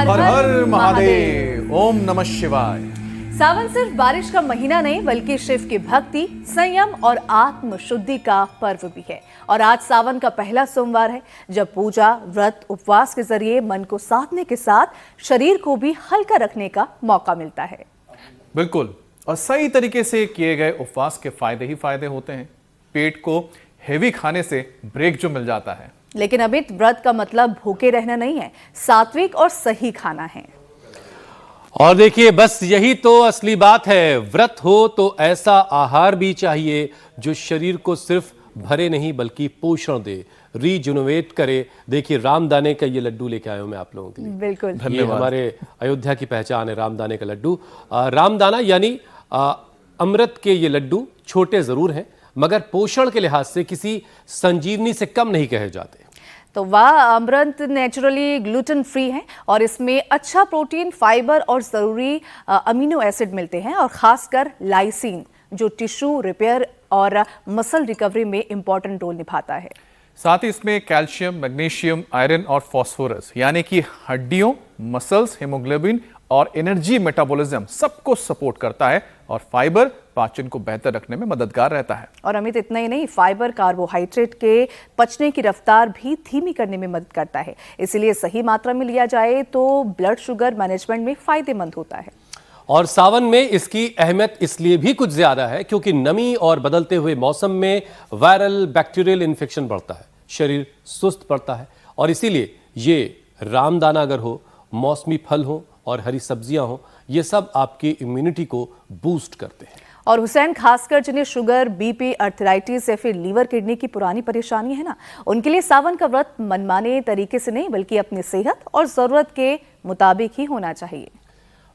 हर हर हर हर महादेव। ओम नमः शिवाय। सावन सिर्फ बारिश का महीना नहीं बल्कि शिव की भक्ति, संयम और आत्म शुद्धि का पर्व भी है। और आज सावन का पहला सोमवार है, जब पूजा, व्रत, उपवास के जरिए मन को साधने के साथ शरीर को भी हल्का रखने का मौका मिलता है। बिल्कुल, और सही तरीके से किए गए उपवास के फायदे ही फायदे होते हैं। पेट को हेवी खाने से ब्रेक जो मिल जाता है। लेकिन अमित, व्रत का मतलब भूखे रहना नहीं है, सात्विक और सही खाना है। और देखिए, बस यही तो असली बात है। व्रत हो तो ऐसा आहार भी चाहिए जो शरीर को सिर्फ भरे नहीं बल्कि पोषण दे, रीजुनोवेट करे। देखिए, रामदाने का ये लड्डू लेके आया हूं मैं आप लोगों के लिए। बिल्कुल, ये हमारे अयोध्या की पहचान है, रामदाने का लड्डू। रामदाना यानी अमृत के ये लड्डू छोटे जरूर हैं, मगर पोषण के लिहाज से किसी संजीवनी से कम नहीं कहे जाते। तो वह अमृत नेचुरली ग्लूटेन फ्री है और इसमें अच्छा प्रोटीन, फाइबर और जरूरी अमीनो एसिड मिलते हैं, और खासकर लाइसिन जो टिश्यू रिपेयर और मसल रिकवरी में इंपॉर्टेंट रोल निभाता है। साथ ही इसमें कैल्शियम, मैग्नीशियम, आयरन और फास्फोरस यानी कि हड्डियों, मसल्स, हेमोग्लोबिन और एनर्जी मेटाबॉलिज्म सबको सपोर्ट करता है, और फाइबर पाचन को बेहतर रखने में मददगार रहता है। और अमित, इतना ही नहीं, फाइबर कार्बोहाइड्रेट के पचने की रफ्तार भी धीमी करने में मदद करता है। इसलिए सही मात्रा में लिया जाए तो ब्लड शुगर मैनेजमेंट में फायदेमंद होता है। और सावन में इसकी अहमियत इसलिए भी कुछ ज्यादा है क्योंकि नमी और बदलते हुए मौसम में वायरल बैक्टीरियल इन्फेक्शन बढ़ता है, शरीर सुस्त पड़ता है, और इसीलिए ये रामदाना अगर हो, मौसमी फल हो और हरी सब्जियां हो, ये सब आपकी इम्यूनिटी को बूस्ट करते हैं। और हुसैन, खासकर जिन्हें शुगर, बीपी, अर्थराइटिस या फिर लीवर, किडनी की पुरानी परेशानी है ना, उनके लिए सावन का व्रत मनमाने तरीके से नहीं बल्कि अपनी सेहत और जरूरत के मुताबिक ही होना चाहिए।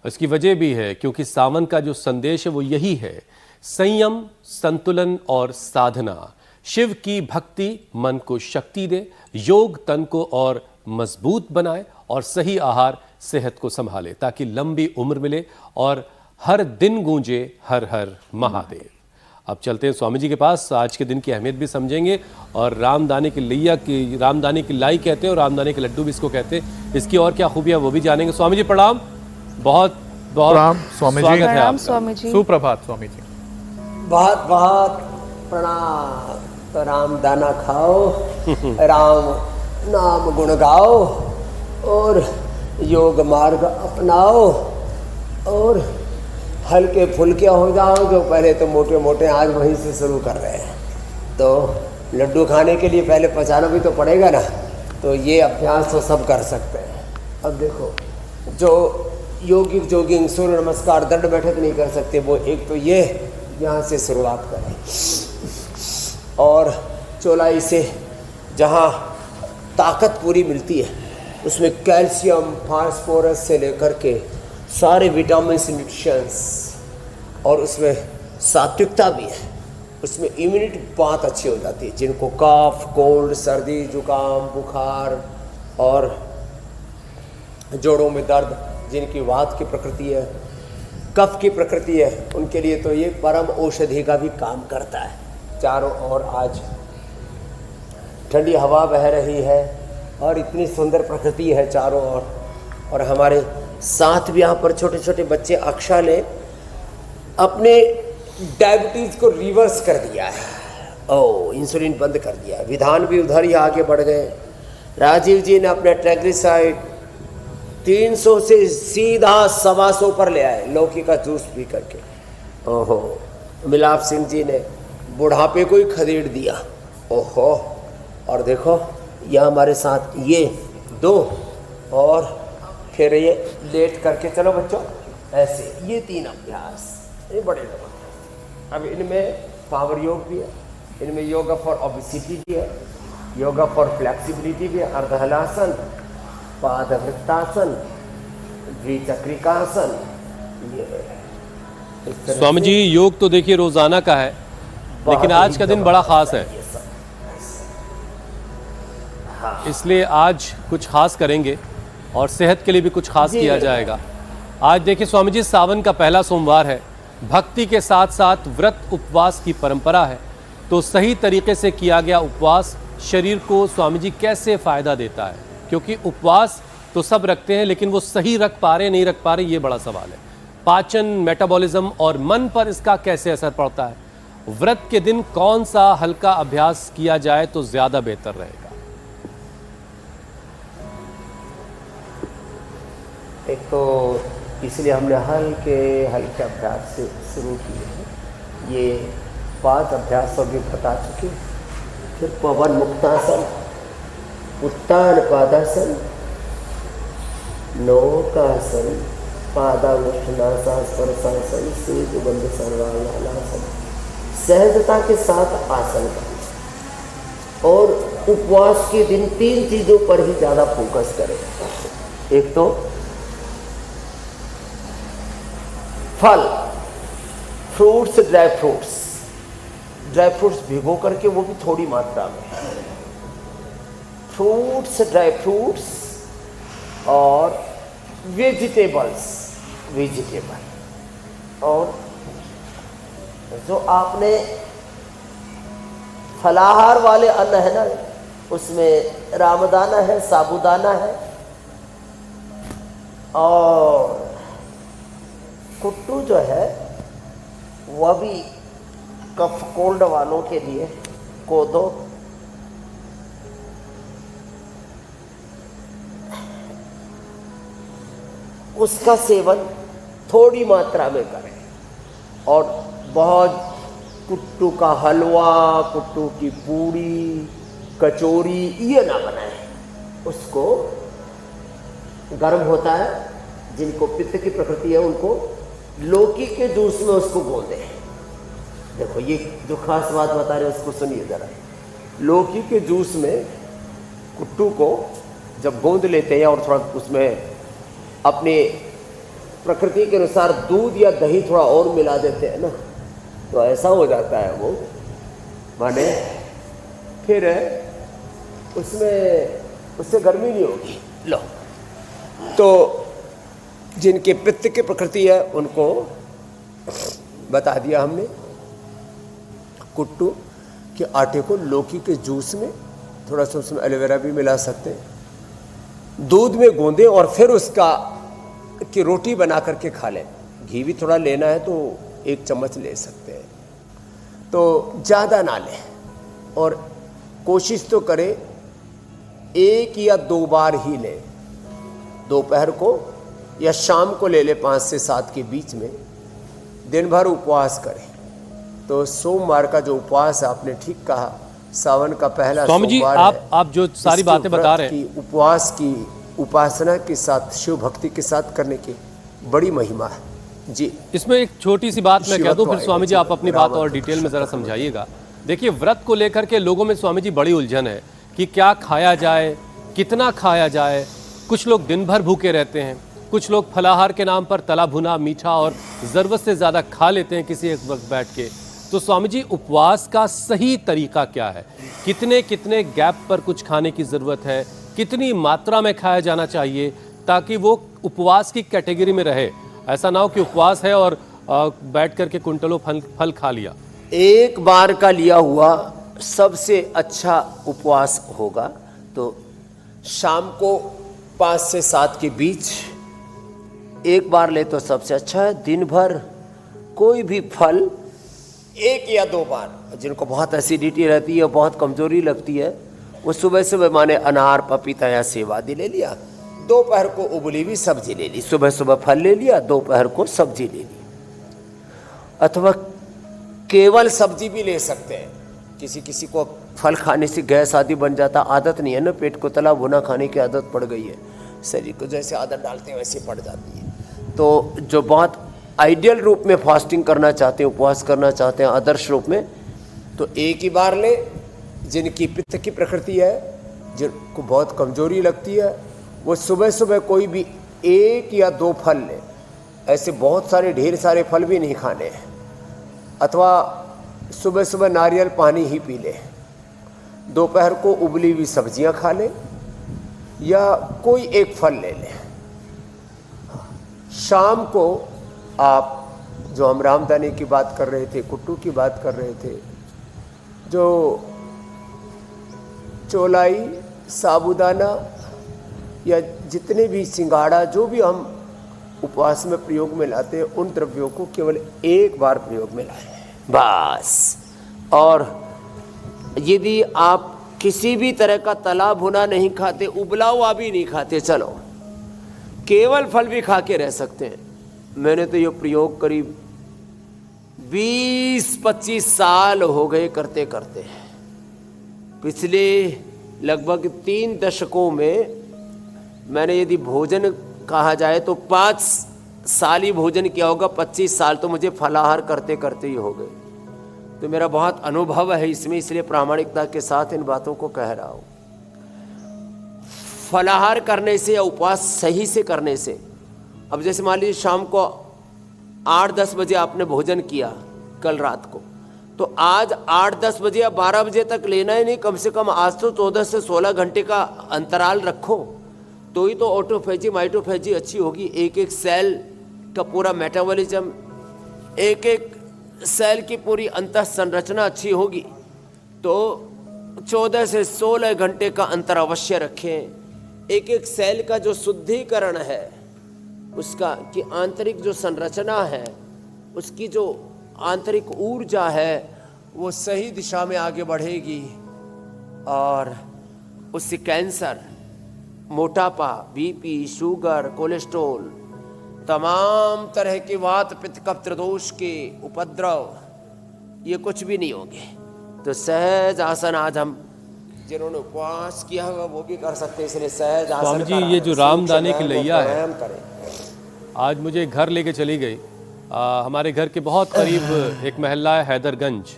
इसकी वजह भी है क्योंकि सावन का जो संदेश है वो यही है: संयम, संतुलन और साधना। शिव की भक्ति मन को शक्ति दे, योग तन को और मजबूत बनाए, और सही आहार सेहत को संभाले ताकि लंबी उम्र मिले और हर दिन गूंजे हर हर महादेव। अब चलते हैं स्वामी जी के पास, आज के दिन की अहमियत भी समझेंगे, और रामदाने की लैया की, रामदाने की लाई कहते हैं और रामदाने के लड्डू भी इसको कहते हैं, इसकी और क्या खूबियां वो भी जानेंगे। स्वामी जी प्रणाम। बहुत बहुत प्रणाम स्वामी जी। स्वागत है प्रणाम आपका। स्वामी जी। सुप्रभात स्वामी जी। बहुत बहुत प्रणाम। तो राम दाना खाओ, राम नाम गुण गाओ, और योग मार्ग अपनाओ, और हल्के फुल्के हो जाओ। जो पहले तो मोटे मोटे, आज वहीं से शुरू कर रहे हैं। तो लड्डू खाने के लिए पहले पचाना भी तो पड़ेगा ना, तो ये अभ्यास तो सब कर सकते हैं। अब देखो, जो योगिक जोगिंग, सूर्य नमस्कार, दंड बैठक नहीं कर सकते, वो एक तो ये यहाँ से शुरुआत करें, और चौलाई से जहाँ ताकत पूरी मिलती है, उसमें कैल्शियम, फास्फोरस से लेकर के सारे विटामिन, न्यूट्रिशंस, और उसमें सात्विकता भी है। उसमें इम्यूनिटी बहुत अच्छी हो जाती है। जिनको कफ, कोल्ड, सर्दी, जुकाम, बुखार और जोड़ों में दर्द, जिनकी वात की प्रकृति है, कफ की प्रकृति है, उनके लिए तो ये परम औषधि का भी काम करता है। चारों ओर आज ठंडी हवा बह रही है और इतनी सुंदर प्रकृति है चारों ओर, और हमारे साथ भी यहाँ पर छोटे छोटे बच्चे, अक्षा ने अपने डायबिटीज़ को रिवर्स कर दिया है। इंसुलिन बंद कर दिया है। विधान भी उधर ही आगे बढ़ गए। राजीव जी ने अपने ट्राइग्लिसराइड 300 से सीधा 125 पर ले आए, लौकी का जूस पी करके। ओहो, मिलाप सिंह जी ने बुढ़ापे को ही खदेड़ दिया। ओहो, और देखो यह हमारे साथ ये दो, और फिर ये लेट करके, चलो बच्चों ऐसे, ये 3 अभ्यास, ये बड़े लोग। अब इनमें पावर योग भी है, इनमें योगा फॉर ओबेसिटी भी है, योगा फॉर फ्लेक्सिबिलिटी भी है, अर्धहलासन, पादवृत्तासन, द्विचक्रिकासन। ये स्वामी जी, योग तो देखिए रोजाना का है, लेकिन आज का दिन बड़ा खास है, इसलिए आज कुछ खास करेंगे और सेहत के लिए भी कुछ खास किया जाएगा। आज देखिए स्वामी जी, सावन का पहला सोमवार है, भक्ति के साथ साथ व्रत उपवास की परंपरा है, तो सही तरीके से किया गया उपवास शरीर को स्वामी जी कैसे फायदा देता है? क्योंकि उपवास तो सब रखते हैं, लेकिन वो सही रख पा रहे नहीं रख पा रहे, ये बड़ा सवाल है। पाचन, मेटाबॉलिज्म और मन पर इसका कैसे असर पड़ता है? व्रत के दिन कौन सा हल्का अभ्यास किया जाए तो ज्यादा बेहतर रहेगा? एक तो इसलिए हमने हल्के हल्के अभ्यास से शुरू किए हैं। ये 5 अभ्यास अभी बता चुके। फिर पवन मुक्तासन, उत्तान पादासन, नौकासन, पादावुष्णासन, स्पर्शासन, सेतुबंध सर्वांगासन, सहजता के साथ आसन करना। और उपवास के दिन 3 चीजों पर ही ज्यादा फोकस करें। एक तो फल, फ्रूट्स, ड्राई फ्रूट्स भिगो करके, वो भी थोड़ी मात्रा में, फ्रूट्स, ड्राई फ्रूट्स और वेजिटेबल। और जो आपने फलाहार वाले अन्न है ना, उसमें रामदाना है, साबूदाना है और कुट्टू जो है वह भी कफ कोल्ड वालों के लिए, कोदो, उसका सेवन थोड़ी मात्रा में करें। और बहुत कुट्टू का हलवा, कुट्टू की पूड़ी, कचौरी ये ना बनाएं। उसको गर्म होता है, जिनको पित्त की प्रकृति है उनको लौकी के जूस में उसको गोंदे। देखो ये जो खास बात बता रहे हैं उसको सुनिए जरा। लौकी के जूस में कुट्टू को जब गोंद लेते हैं और थोड़ा उसमें अपने प्रकृति के अनुसार दूध या दही थोड़ा और मिला देते हैं ना, तो ऐसा हो जाता है वो, माने फिर उससे गर्मी नहीं होगी। लो, तो जिनके पित्त की प्रकृति है उनको बता दिया हमने। कुट्टू के आटे को लौकी के जूस में थोड़ा सा उसमें एलोवेरा भी मिला सकते हैं, दूध में गोंदे और फिर उसका की रोटी बना करके खा लें। घी भी थोड़ा लेना है तो 1 चम्मच ले सकते हैं, तो ज़्यादा ना लें। और कोशिश तो करें 1 या 2 बार ही लें, दोपहर को या शाम को ले ले 5 से 7 के बीच में। दिन भर उपवास करें। तो सोमवार का जो उपवास है, आपने ठीक कहा, सावन का पहला स्वामी जी, सोमवार आप जो सारी बातें बता रहे हैं, उपवास की उपासना के साथ, शिव भक्ति के साथ करने की बड़ी महिमा है जी। इसमें एक छोटी सी बात मैं कह दूं, फिर स्वामी जी आप अपनी बात और डिटेल में जरा समझाइएगा। देखिए, व्रत को लेकर के लोगों में स्वामी जी बड़ी उलझन है कि क्या खाया जाए, कितना खाया जाए। कुछ लोग दिन भर भूखे रहते हैं, कुछ लोग फलाहार के नाम पर तला भुना, मीठा और ज़रूरत से ज़्यादा खा लेते हैं किसी एक वक्त बैठ के। तो स्वामी जी, उपवास का सही तरीका क्या है? कितने कितने गैप पर कुछ खाने की ज़रूरत है? कितनी मात्रा में खाया जाना चाहिए ताकि वो उपवास की कैटेगरी में रहे? ऐसा ना हो कि उपवास है और बैठ करके कुंटलों फल खा लिया। एक बार का लिया हुआ सबसे अच्छा उपवास होगा तो शाम को 5 से 7 के बीच एक बार ले तो सबसे अच्छा है। दिन भर कोई भी फल 1 या 2 बार। जिनको बहुत एसिडिटी रहती है, बहुत कमजोरी लगती है, वो सुबह सुबह माने अनार, पपीता या सेब आदि ले लिया। दोपहर को उबली हुई सब्जी ले ली। सुबह सुबह फल ले लिया, दोपहर को सब्जी ले ली। अथवा केवल सब्जी भी ले सकते हैं। किसी किसी को फल खाने से गैस आदि बन जाता, आदत नहीं है ना, पेट को तला भुना खाने की आदत पड़ गई है। शरीर को जैसे आदत डालते हैं वैसे पड़ जाती है। तो जो बहुत आइडियल रूप में फास्टिंग करना चाहते हैं, उपवास करना चाहते हैं आदर्श रूप में, तो एक ही बार ले। जिनकी पित्त की प्रकृति है, जिनको बहुत कमजोरी लगती है, वो सुबह सुबह कोई भी 1 या 2 फल ले। ऐसे बहुत सारे ढेर सारे फल भी नहीं खाने हैं। अथवा सुबह सुबह नारियल पानी ही पी ले। दोपहर को उबली हुई सब्जियां खा ले या कोई एक फल ले ले। शाम को आप, जो हम रामदाने की बात कर रहे थे, कुट्टू की बात कर रहे थे, जो चौलाई, साबूदाना या जितने भी सिंगाड़ा जो भी हम उपवास में प्रयोग में लाते हैं, उन द्रव्यों को केवल एक बार प्रयोग में लाएं बस। और यदि आप किसी भी तरह का तला भुना नहीं खाते, उबला हुआ भी नहीं खाते, चलो केवल फल भी खा के रह सकते हैं। मैंने तो ये प्रयोग करीब 20-25 साल हो गए करते करते। पिछले लगभग 3 दशकों में मैंने यदि भोजन कहा जाए तो 5 साल ही भोजन किया होगा, 25 साल तो मुझे फलाहार करते करते ही हो गए। तो मेरा बहुत अनुभव है इसमें, इसलिए प्रामाणिकता के साथ इन बातों को कह रहा हूँ। फलाहार करने से या उपवास सही से करने से, अब जैसे मान लीजिए शाम को 8-10 बजे आपने भोजन किया कल रात को, तो आज 8-10 बजे या 12 बजे तक लेना ही नहीं, कम से कम आज तो 14 से 16 घंटे का अंतराल रखो, तो ही तो ऑटोफेजी माइटोफेजी अच्छी होगी। एक एक सेल का पूरा मेटाबॉलिज्म, एक एक सेल की पूरी अंतः संरचना अच्छी होगी। तो 14 से 16 घंटे का अंतर अवश्य रखें। एक एक सेल का जो शुद्धिकरण है, उसका कि आंतरिक जो संरचना है, उसकी जो आंतरिक ऊर्जा है, वो सही दिशा में आगे बढ़ेगी और उससे कैंसर, मोटापा, बीपी, शुगर, कोलेस्ट्रॉल, तमाम तरह के वात पित्त कफ दोष के उपद्रव ये कुछ भी नहीं होंगे। तो सहज आसन आज हम जिन्होंने उपवास किया होगा वो भी कर सकते हैं, इसलिए सहज आसन। स्वामी जी, ये जो रामदाने की लैया है करें। आज मुझे घर लेके चली गई। हमारे घर के बहुत करीब एक महल्ला है हैदरगंज,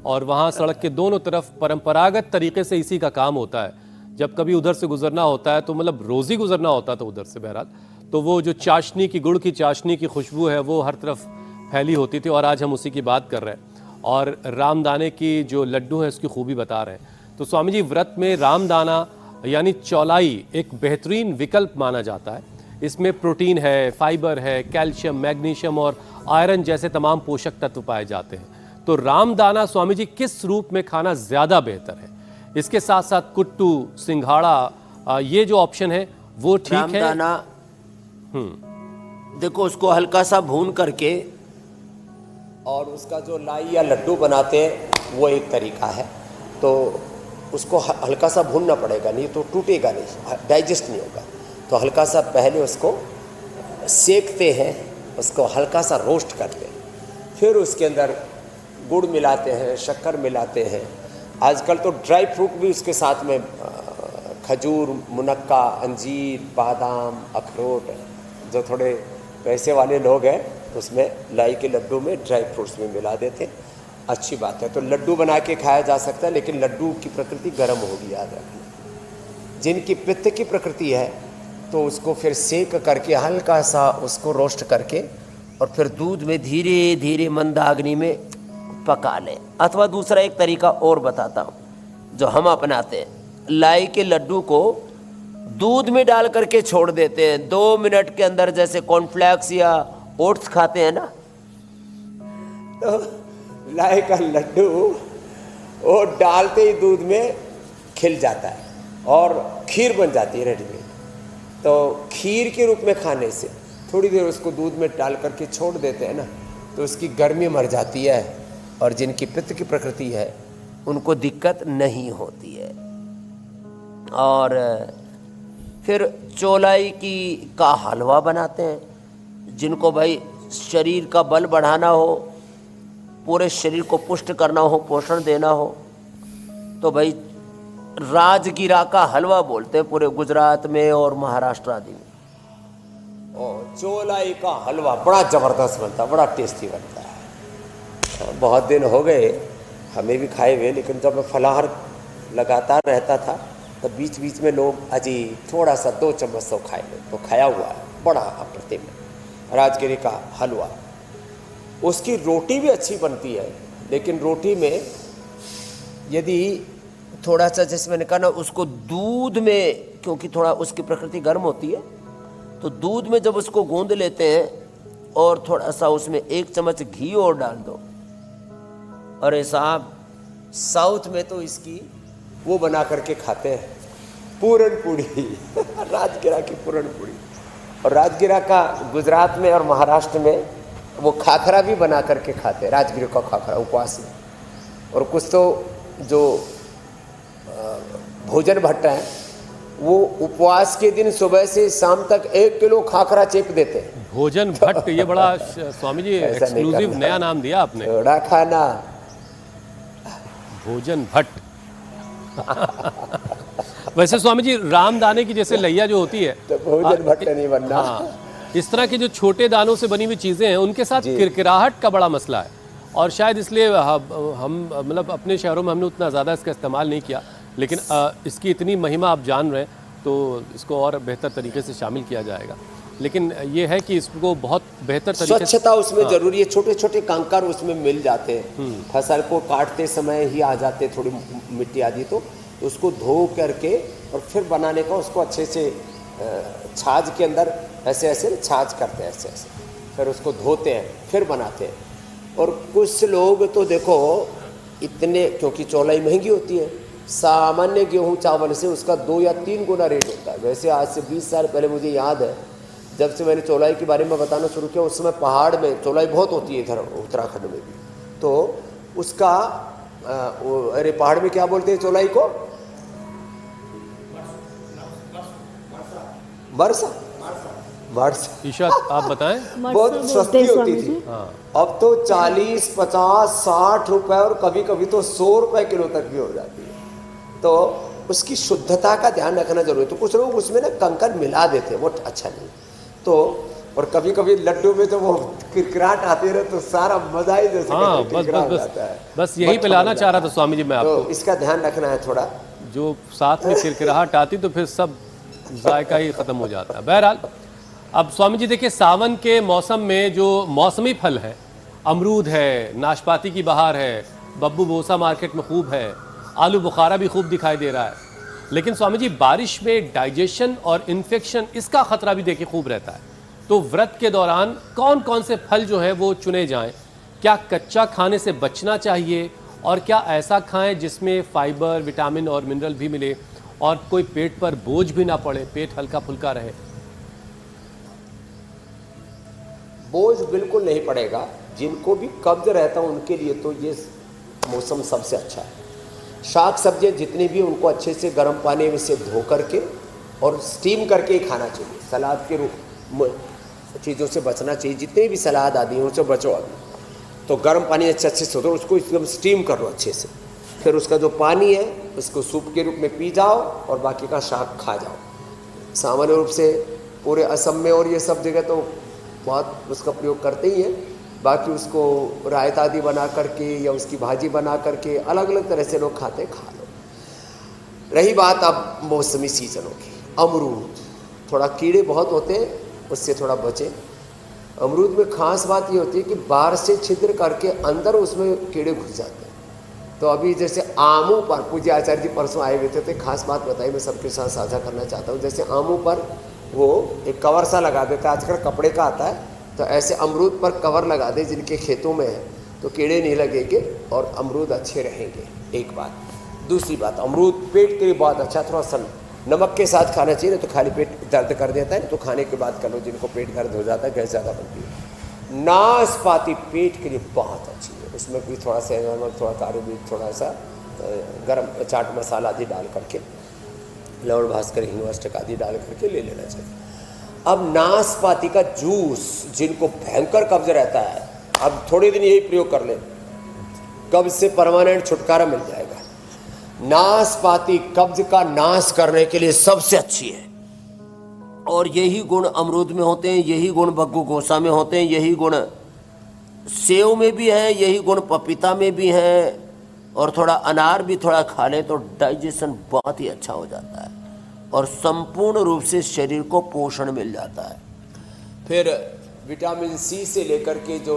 और वहाँ सड़क के दोनों तरफ परंपरागत तरीके से इसी का काम होता है। जब कभी उधर से गुजरना होता है, तो मतलब रोज़ ही गुजरना होता था उधर से बहरहाल, तो वो जो चाशनी की, गुड़ की चाशनी की खुशबू है वो हर तरफ फैली होती थी। और आज हम उसी की बात कर रहे हैं और रामदाने की जो लड्डू है उसकी खूबी बता रहे हैं। तो स्वामी जी, व्रत में रामदाना यानी चौलाई एक बेहतरीन विकल्प माना जाता है। इसमें प्रोटीन है, फाइबर है, कैल्शियम, मैग्नीशियम और आयरन जैसे तमाम पोषक तत्व पाए जाते हैं। तो रामदाना स्वामी जी किस रूप में खाना ज़्यादा बेहतर है? इसके साथ साथ कुट्टू, सिंघाड़ा, ये जो ऑप्शन है वो ठीक है? रामदाना देखो, उसको हल्का सा भून करके और उसका जो लाई या लड्डू बनाते हैं वो एक तरीका है। तो उसको हल्का सा भूनना पड़ेगा, नहीं तो टूटेगा नहीं, डाइजेस्ट नहीं होगा। तो हल्का सा पहले उसको सेकते हैं, उसको हल्का सा रोस्ट करते हैं, फिर उसके अंदर गुड़ मिलाते हैं, शक्कर मिलाते हैं। आजकल तो ड्राई फ्रूट भी उसके साथ में, खजूर, मुनक्का, अंजीर, बादाम, अखरोट, जो थोड़े पैसे वाले लोग हैं उसमें लाई के लड्डू में ड्राई फ्रूट्स में मिला देते हैं। अच्छी बात है। तो लड्डू बना के खाया जा सकता है, लेकिन लड्डू की प्रकृति गर्म होगी, याद रखना। जिनकी पित्त की प्रकृति है तो उसको फिर सेक करके हल्का सा उसको रोस्ट करके और फिर दूध में धीरे धीरे मंदाग्नि में पका लें। अथवा दूसरा एक तरीका और बताता हूँ जो हम अपनाते हैं, लाई के लड्डू को दूध में डाल करके छोड़ देते हैं 2 मिनट के अंदर, जैसे कॉर्नफ्लेक्स या ओट्स खाते हैं ना, तो लाई का लड्डू वो डालते ही दूध में खिल जाता है और खीर बन जाती है रेडीमेड। तो खीर के रूप में खाने से थोड़ी देर उसको दूध में डाल करके छोड़ देते हैं ना, तो उसकी गर्मी मर जाती है और जिनकी पित्त की प्रकृति है उनको दिक्कत नहीं होती है। और फिर चौलाई का हलवा बनाते हैं। जिनको भाई शरीर का बल बढ़ाना हो, पूरे शरीर को पुष्ट करना हो, पोषण देना हो, तो भाई राजगिरा का हलवा बोलते हैं पूरे गुजरात में और महाराष्ट्र आदि में। और चौलाई का हलवा बड़ा ज़बरदस्त बनता है, बड़ा टेस्टी बनता है। बहुत दिन हो गए हमें भी खाए हुए, लेकिन जब मैं फलाहार लगातार रहता था तो बीच बीच में लोग अजी थोड़ा सा 2 चम्मच तो खाए ले, तो खाया हुआ है, बड़ा अप्रतिम राजगिरी का हलवा। उसकी रोटी भी अच्छी बनती है, लेकिन रोटी में यदि थोड़ा सा, जैसे मैंने कहा ना, उसको दूध में, क्योंकि थोड़ा उसकी प्रकृति गर्म होती है, तो दूध में जब उसको गूंद लेते हैं और थोड़ा सा उसमें 1 चम्मच घी और डाल दो। अरे साहब, साउथ में तो इसकी वो बना करके खाते हैं, पूरन पूड़ी राजगिरा की पूरन पूड़ी। और राजगिरा का गुजरात में और महाराष्ट्र में वो खाखरा भी बना करके खाते हैं, राजगिरा का खाखरा उपवास में। और कुछ तो जो भोजन भट्ट हैं वो उपवास के दिन सुबह से शाम तक 1 किलो खाखरा चेप देते हैं। भोजन भट्ट, ये बड़ा स्वामी जी ऐसा नहीं एक्सक्लूसिव करना। नया नाम दिया आपने, थोड़ा खाना। भोजन भट्ट। वैसे स्वामी जी रामदाने की जैसे लैया जो होती है, तो भोजन भट्ट नहीं बनना। हाँ, इस तरह के जो छोटे दानों से बनी हुई चीज़ें हैं उनके साथ किरकिराहट का बड़ा मसला है, और शायद इसलिए हम मतलब अपने शहरों में हमने उतना ज़्यादा इसका इस्तेमाल नहीं किया, लेकिन इसकी इतनी महिमा आप जान रहे हैं तो इसको और बेहतर तरीके से शामिल किया जाएगा। लेकिन ये है कि इसको बहुत बेहतर तरीके से स्वच्छता उसमें जरूरी है। छोटे छोटे कंकर उसमें मिल जाते हैं, फसल को काटते समय ही आ जाते थोड़ी मिट्टी आदि, तो उसको धो करके और फिर बनाने का उसको अच्छे से छाछ के अंदर ऐसे ऐसे छाछ करते हैं, ऐसे ऐसे फिर उसको धोते हैं फिर बनाते हैं। और कुछ लोग तो देखो इतने, क्योंकि चौलाई महंगी होती है, सामान्य गेहूं चावल से उसका 2 या 3 गुना रेट होता है। वैसे आज से 20 साल पहले मुझे याद है, जब से मैंने चौलाई के बारे में बताना शुरू किया उस समय पहाड़ में चौलाई बहुत होती है, इधर उत्तराखंड में भी। तो उसका अरे पहाड़ में क्या बोलते हैं चौलाई को? बरसा। ईशा आप बताएं। बहुत सस्ती होती थी। अब तो 40, 50, 60 रुपए और कभी कभी तो 100 रुपए किलो तक भी हो जाती है। तो उसकी शुद्धता का ध्यान रखना जरूरी है। तो कुछ लोग उसमें ना कंकर मिला देते हैं, वो अच्छा नहीं। तो और कभी कभी लड्डू में तो वो किरकिराहट आती है तो सारा मजा ही जैसे बस यही पिलाना चाह रहा था स्वामी जी मैं आपको। तो इसका ध्यान रखना है थोड़ा, जो साथ में किरकिराहट आती तो फिर सब जायका ही खत्म हो जाता है। बहरहाल अब स्वामी जी देखिए, सावन के मौसम में जो मौसमी फल है, अमरूद है, नाशपाती की बहार है, बब्बू बोसा मार्केट में खूब है, आलू बुखारा भी खूब दिखाई दे रहा है। लेकिन स्वामी जी बारिश में डाइजेशन और इन्फेक्शन इसका खतरा भी देखिए खूब रहता है। तो व्रत के दौरान कौन कौन से फल जो हैं वो चुने जाएं? क्या कच्चा खाने से बचना चाहिए, और क्या ऐसा खाएं जिसमें फाइबर, विटामिन और मिनरल भी मिले और कोई पेट पर बोझ भी ना पड़े, पेट हल्का फुल्का रहे? बोझ बिल्कुल नहीं पड़ेगा। जिनको भी कब्ज रहता है उनके लिए तो ये मौसम सबसे अच्छा है। शाक सब्जियाँ जितनी भी उनको अच्छे से गर्म पानी में से धो करके और स्टीम करके ही खाना चाहिए। सलाद के रूप चीज़ों से बचना चाहिए, जितने भी सलाद आदि हैं उनसे बचो। तो गर्म पानी अच्छे से धो, उसको एकदम स्टीम कर लो अच्छे से, फिर उसका जो पानी है उसको सूप के रूप में पी जाओ और बाकी का शाक खा जाओ। सामान्य रूप से पूरे असम में और ये सब जगह तो बहुत उसका प्रयोग करते ही हैं। बाकी उसको रायता आदि बना करके या उसकी भाजी बना करके अलग अलग तरह से लोग खाते, खा लो। रही बात अब मौसमी सीजनों की, अमरूद थोड़ा कीड़े बहुत होते हैं, उससे थोड़ा बचें। अमरूद में खास बात ये होती है कि बाहर से छिद्र करके अंदर उसमें कीड़े घुस जाते हैं। तो अभी जैसे आमों पर पूज्य आचार्य जी परसों आए हुए थे, तो खास बात बताई मैं सबके साथ साझा करना चाहता हूँ। जैसे आमों पर वो एक कवर सा लगा देता है, आजकल कपड़े का आता है, तो ऐसे अमरूद पर कवर लगा दे जिनके खेतों में है, तो कीड़े नहीं लगेंगे और अमरूद अच्छे रहेंगे। एक बात। दूसरी बात, अमरूद पेट के लिए बहुत अच्छा, थोड़ा सा नमक के साथ खाना चाहिए, तो खाली पेट दर्द कर देता है, तो खाने के बाद कर लो जिनको पेट दर्द हो जाता है, गैस ज़्यादा बनती है। नाशपाती पेट के लिए बहुत अच्छी है, उसमें भी थोड़ा सा नमक, थोड़ा कारू मिर्च, थोड़ा सा गरम चाट मसाला आदि डाल करके, लवण भास्कर यूनिवर्सिटी आदि डाल करके ले लेना चाहिए। अब नाशपाती का जूस जिनको भयंकर कब्ज रहता है, अब थोड़े दिन यही प्रयोग कर ले, कब्ज से परमानेंट छुटकारा मिल जाएगा। नाशपाती कब्ज का नाश करने के लिए सबसे अच्छी है, और यही गुण अमरूद में होते हैं, यही गुण बग्गू गोसा में होते हैं, यही गुण सेव में भी है, यही गुण पपीता में भी है, और थोड़ा अनार भी थोड़ा खा ले तो डाइजेशन बहुत ही अच्छा हो जाता है और संपूर्ण रूप से शरीर को पोषण मिल जाता है। फिर विटामिन सी से लेकर के जो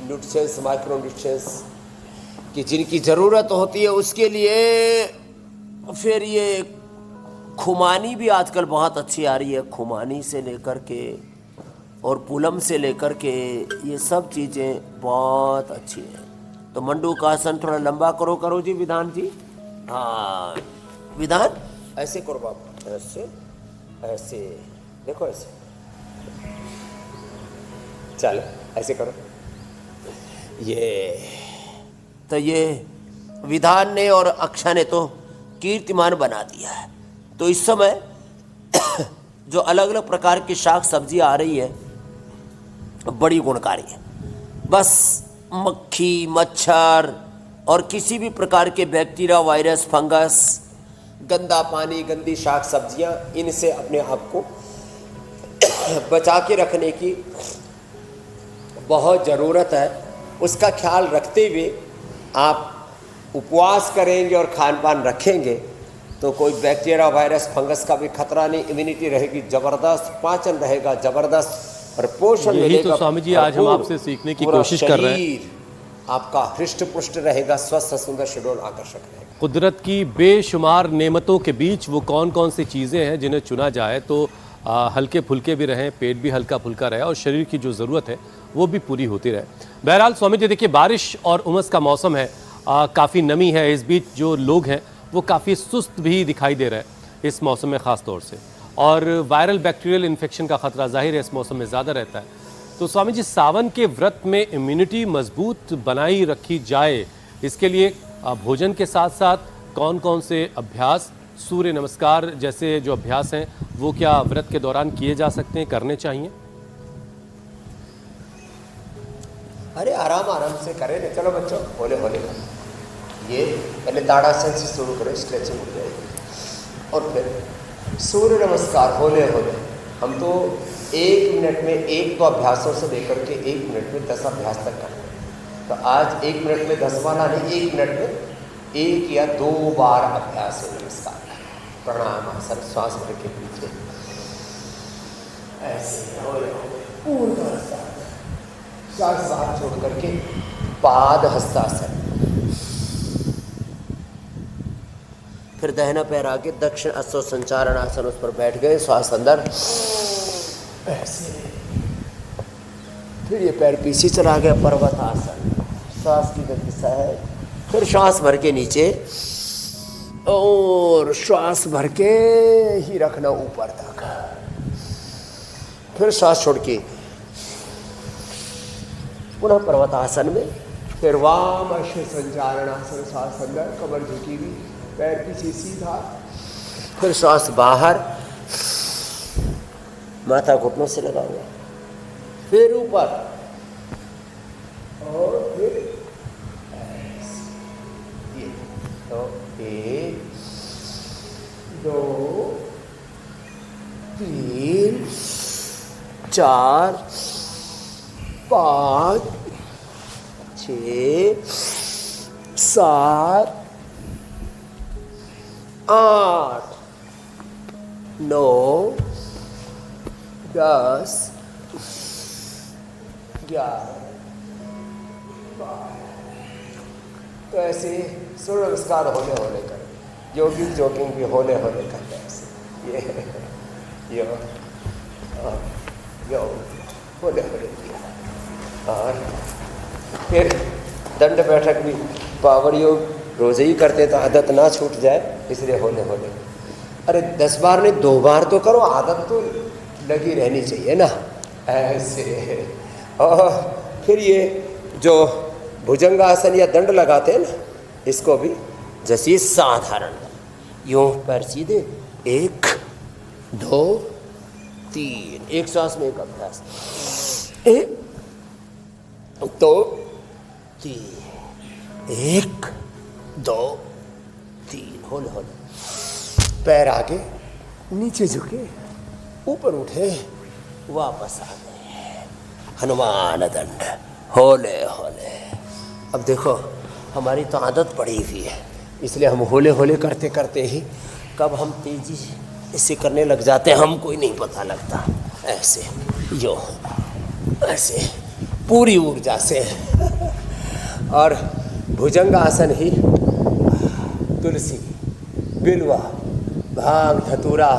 न्यूट्रिशंस, माइक्रो न्यूट्रिशंस की जिनकी ज़रूरत होती है उसके लिए, फिर ये खुमानी भी आजकल बहुत अच्छी आ रही है, खुमानी से लेकर के और पुलम से लेकर के ये सब चीज़ें बहुत अच्छी हैं। तो मंडू का आसन थोड़ा लंबा करो जी विधान जी। हाँ विधान, ऐसे करो बाबू। ऐसे ऐसे देखो, ऐसे चलो ऐसे करो। ये विधान ने और अक्षा ने तो कीर्तिमान बना दिया है। तो इस समय जो अलग अलग प्रकार की शाक सब्जियां आ रही है बड़ी गुणकारी है। बस मक्खी, मच्छर और किसी भी प्रकार के बैक्टीरिया, वायरस, फंगस, गंदा पानी, गंदी शाक सब्जियां, इनसे अपने आप को बचा के रखने की बहुत ज़रूरत है। उसका ख्याल रखते हुए आप उपवास करेंगे और खान पान रखेंगे तो कोई बैक्टीरिया, वायरस, फंगस का भी खतरा नहीं, इम्यूनिटी रहेगी जबरदस्त, पाचन रहेगा जबरदस्त और पोषण यही मिलेगा। तो स्वामी जी आज हम आपसे सीखने की कोशिश कर रहे हैं। आपका हृष्ट पुष्ट रहेगा, स्वस्थ, सुंदर, सुडौल, आकर्षक रहेगा। कुदरत की बेशुमार नेमतों के बीच वो कौन कौन सी चीज़ें हैं जिन्हें चुना जाए तो हल्के फुल्के भी रहें, पेट भी हल्का फुल्का रहे और शरीर की जो ज़रूरत है वो भी पूरी होती रहे। बहरहाल स्वामी जी देखिए, बारिश और उमस का मौसम है, काफ़ी नमी है, इस बीच जो लोग हैं वो काफ़ी सुस्त भी दिखाई दे रहे हैं इस मौसम में ख़ास तौर से, और वायरल बैक्टीरियल इन्फेक्शन का ख़तरा ज़ाहिर है इस मौसम में ज़्यादा रहता है। तो स्वामी जी, सावन के व्रत में इम्यूनिटी मजबूत बनाई रखी जाए, इसके लिए भोजन के साथ साथ कौन कौन से अभ्यास, सूर्य नमस्कार जैसे जो अभ्यास हैं वो क्या व्रत के दौरान किए जा सकते हैं, करने चाहिए? अरे आराम आराम से करें ना। चलो बच्चों, होले होले ये पहले ताड़ासन से शुरू करें, स्ट्रेचिंग हो जाएगी और फिर सूर्य नमस्कार होले होले। हम तो 1 मिनट में 1 तो अभ्यासों से लेकर के 1 मिनट में 10 अभ्यास तक करते हैं। तो आज 1 मिनट में 10 वाला नहीं, 1 मिनट में 1 या 2 बार अभ्यास सूर्य नमस्कार, प्रणाम आसन, श्वास भर के पीछे ऐसे होले होले पूर्ण श्वास बाहर छोड़ करके पाद हस्तासन, फिर दाहिना पैर आगे दक्षिण अश्व संचारण आसन, उस पर बैठ गए, श्वास अंदर ऐसे, फिर ये पैर पीछे चला गया, पर्वतासन, श्वास की गति से है, फिर श्वास भर के नीचे और श्वास भर के ही रखना ऊपर तक, फिर श्वास छोड़ के पुनः पर्वतासन में, फिर वाम अश्व संचारण आसन, श्वास अंदर, कमर झुकी हुई, पैर पीछे सीधा, फिर श्वास बाहर, माथा घुटनों से लगा हुआ, फिर ऊपर और फिर ये। तो 1 2 3 4 5 6 7 8 9 10 11 तो ऐसे सूर्य नमस्कार होले होले करें, योगी जॉगिंग भी होले होले करते हैं ऐसे, ये यो होले होले किया। और फिर दंड बैठक भी पावर योग रोज़ ही करते तो आदत ना छूट जाए, इसलिए होले होले। अरे 10 बार नहीं 2 बार तो करो, आदत तो लगी रहनी चाहिए ना ऐसे। और फिर ये जो भुजंगासन या दंड लगाते हैं ना, इसको भी जैसे साधारण यूं पैर सीधे, 1 2 3, एक श्वास में एक अभ्यास, 1 2 3, 1 2 3, होले होले, पैर आगे नीचे झुके, ऊपर उठे, वापस आ गए, हनुमान दंड, होले होले। अब देखो हमारी तो आदत पड़ी हुई है, इसलिए हम होले होले करते करते ही कब हम तेजी इससे करने लग जाते हैं हमको ही नहीं पता लगता, ऐसे यो ऐसे पूरी ऊर्जा से। और भुजंगासन ही तुलसी, बिल्वा, भांग, धतूरा,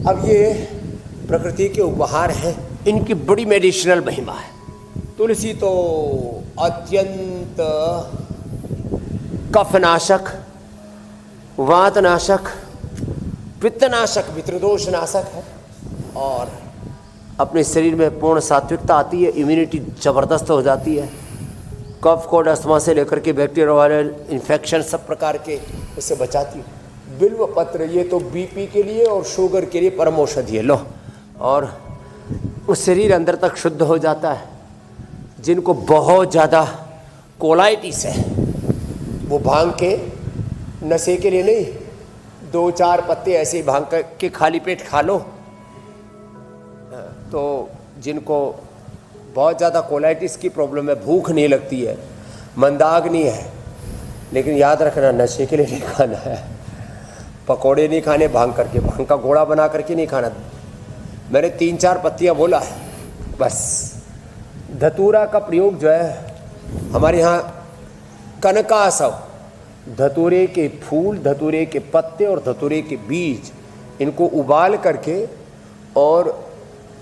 अब ये प्रकृति के उपहार हैं, इनकी बड़ी मेडिसिनल महिमा है। तुलसी तो अत्यंत कफनाशक, वातनाशक पित्तनाशक, पितृदोष नाशक है और अपने शरीर में पूर्ण सात्विकता आती है, इम्यूनिटी ज़बरदस्त हो जाती है। कफ कोड अस्थमा से लेकर के बैक्टीरिया वायरल इन्फेक्शन सब प्रकार के उससे बचाती है। बिल्व पत्र ये तो बीपी के लिए और शुगर के लिए परम औषधि है। लो, और वो शरीर अंदर तक शुद्ध हो जाता है। जिनको बहुत ज़्यादा कोलाइटिस है वो भांग के नशे के लिए नहीं, 2-4 पत्ते ऐसे ही भांग के खाली पेट खा लो। तो जिनको बहुत ज़्यादा कोलाइटिस की प्रॉब्लम है, भूख नहीं लगती है, मंदाग्नि है, लेकिन याद रखना नशे के लिए नहीं खाना है। पकोड़े नहीं खाने भांग करके, भांग का गोला बना करके नहीं खाना। मैंने 3-4 पत्तियाँ बोला है बस। धतूरा का प्रयोग जो है हमारे यहाँ कनकासव, धतूरे के फूल, धतूरे के पत्ते और धतूरे के बीज, इनको उबाल करके और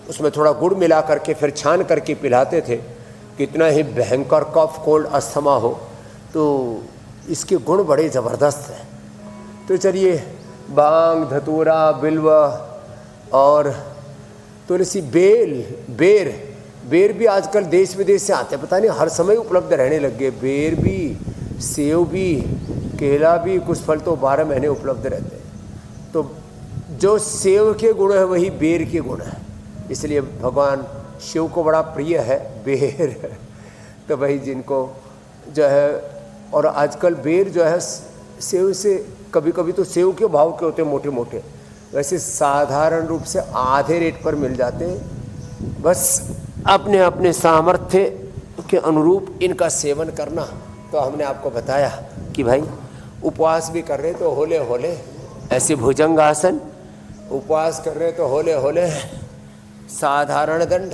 उसमें थोड़ा गुड़ मिला करके फिर छान करके पिलाते थे। कितना ही भयंकर कफ कोल्ड अस्थमा हो तो इसके गुण बड़े ज़बरदस्त हैं। तो चलिए, भांग, धतूरा, बिल्व और तुलसी, बेर भी आजकल देश विदेश से आते हैं, पता नहीं हर समय उपलब्ध रहने लग गए। बेर भी, सेव भी, केला भी, कुछ फल तो 12 महीने उपलब्ध रहते हैं। तो जो सेव के गुण है वही बेर के गुण है, इसलिए भगवान शिव को बड़ा प्रिय है बेर। तो भाई जिनको जो है, और आजकल बेर जो है सेव से, कभी कभी तो सेव के भाव के होते हैं मोटे मोटे, वैसे साधारण रूप से आधे रेट पर मिल जाते हैं। बस अपने अपने सामर्थ्य के अनुरूप इनका सेवन करना। तो हमने आपको बताया कि भाई उपवास भी कर रहे तो होले होले ऐसे भुजंगासन, उपवास कर रहे तो होले होले साधारण दंड,